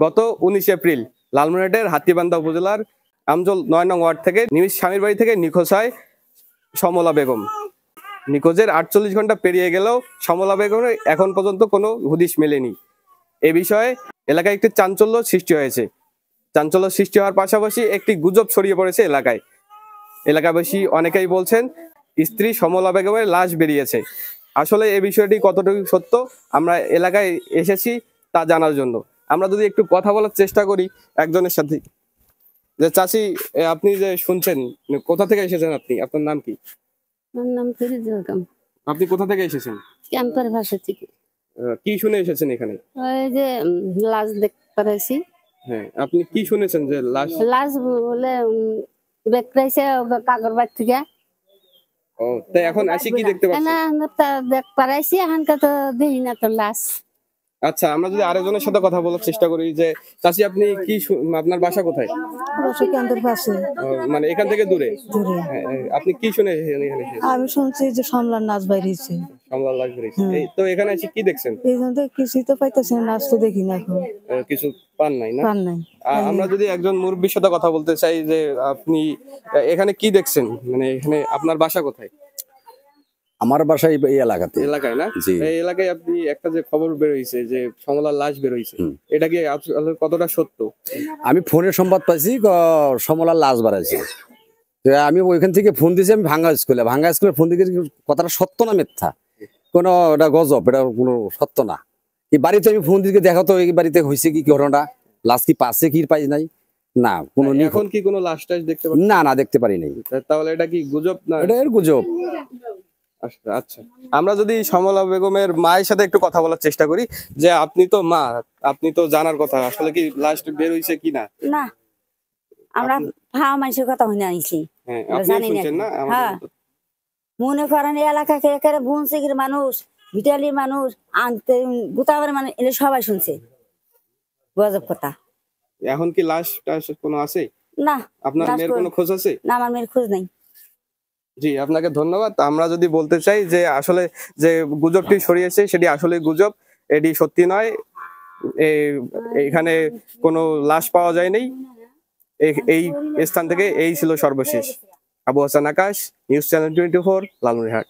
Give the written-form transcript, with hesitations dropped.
গত 19 এপ্রিল লালমনিরহাটের হাতীবান্ধা উপজেলার আমজল 9 নং ওয়ার্ড থেকে নিজ স্বামীর বাড়ি থেকে নিখোঁজ হয় সমলা বেগম। নিখোঁজের 48 ঘন্টা পেরিয়ে গেলেও সমলা বেগমের এখন পর্যন্ত কোনো হদিশ মেলেনি। এ বিষয়ে এলাকায় একটি চাঞ্চল্য সৃষ্টি হয়েছে। চাঞ্চল্য সৃষ্টি হওয়ার পাশাপাশি একটি গুজব ছড়িয়ে পড়েছে এলাকায়। এলাকাবাসী অনেকেই বলছেন স্ত্রী সমলা বেগমের লাশ বেরিয়েছে। আসলে এই বিষয়টি কতটুকু সত্য, আমরা এলাকায় এসেছি তা জানার জন্য। আমরা যদি একটু কথা বলার চেষ্টা করি একজনের সাথে, যে চাচি আপনি যে শুনছেন, কোথা থেকে এসেছেন আপনি? আপনার নাম কি? আমার নাম ফিরোজা বেগম। আপনি কোথা থেকে এসেছেন? ক্যাম্পের ভাষা থেকে। কি শুনে এসেছেন এখানে? ওই যে লাশ দেখতে পাইছি। হ্যাঁ, আপনি কি শুনেছেন যে লাশ বলে দেখতেছে কাগর বাড়ি থেকে। ও, তাই এখন আসি কি দেখতে পাচ্ছেন? না দেখ পারাইছি, এখানকার তো দেখি না তো লাশ। আচ্ছা, আমরা যদি আরেকজনের সাথে কথা বলার চেষ্টা করি, যে চাচি আপনি কি আপনার বাসা কোথায়? ক্যাম্পের পাশে। মানে এখান থেকে দূরে? দূরে। আপনি কি শুনে এখানে এসেছেন? আমি শুনছি যে সমলার নাচ বাইরেছে। সমলার লাশ বেরিয়েছে। এই তো এখানে এসে কি দেখছেন? এই জন্য কিছুই তো পাইতেছি না, নাচ তো দেখি না এখন। কিছু পান নাই না? পান নাই। আমরা যদি একজন মুরব্বির সাথে কথা বলতে চাই, যে আপনি এখানে কি দেখছেন, মানে এখানে আপনার বাসা কোথায়? আমার বাসা এই এলাকাতে। এলাকায় না? এই এলাকায় আপনি একটা যে খবর বের হইছে যে সমলার লাশ বের হইছে, এটা কি আসলে কতটা সত্য? আমি ফোনে সংবাদ পাইছি সমলার লাশ বাড়াইছে। আমি ওইখান থেকে ফোন দিয়েছি, আমি ভাঙ্গা স্কুলে ফোন দিয়ে কথাটা সত্য না মিথ্যা, কোনো এটা গজব, এটা কোনো সত্য না। এই বাড়িতে আমি ফোন দিয়ে দেখো তো এই বাড়িতে হয়েছে কি ঘটনা, লাশ কি পাচ্ছে কি পাই নাই না কোনো। এখন কি কোনো লাশ টাশ দেখতে পাচ্ছেন? না দেখতে পারি নাই। তাহলে এটা কি গুজব না? এটা এর গুজব। আচ্ছা, আমরা যদি সমলা বেগমের মায়ের সাথে একটু কথা বলার চেষ্টা করি, যে আপনি তো মা, আপনি তো জানার কথা আসলে কি লাশ বের হইছে কিনা। না, আমরা ভাও মানুষের কথা শুনে আইছি। হ্যাঁ, আপনি শুনছেন না? হ্যাঁ, মনে করেন এই এলাকাকে একেবারে বুনসিগির মানুষ, ভিটালির মানুষ, আনতে গুতাবার মানুষ, এলে সবাই শুনছে। গজব কথা। এখন কি লাশ টাশ কোনো আছে? না। আপনার মেয়ের কোনো খোঁজ আছে? না, আমার মেয়ের খোঁজ নাই। জি, আপনাকে ধন্যবাদ। আমরা যদি বলতে চাই যে আসলে যে গুজবটি ছড়িয়েছে সেটি আসলে গুজব, এটি সত্যি নয়। এখানে কোনো লাশ পাওয়া যায়নি। এই স্থান থেকে এই ছিল সর্বশেষ। আবু হাসান আকাশ, নিউজ চ্যানেল 24, লালমনিরহাট।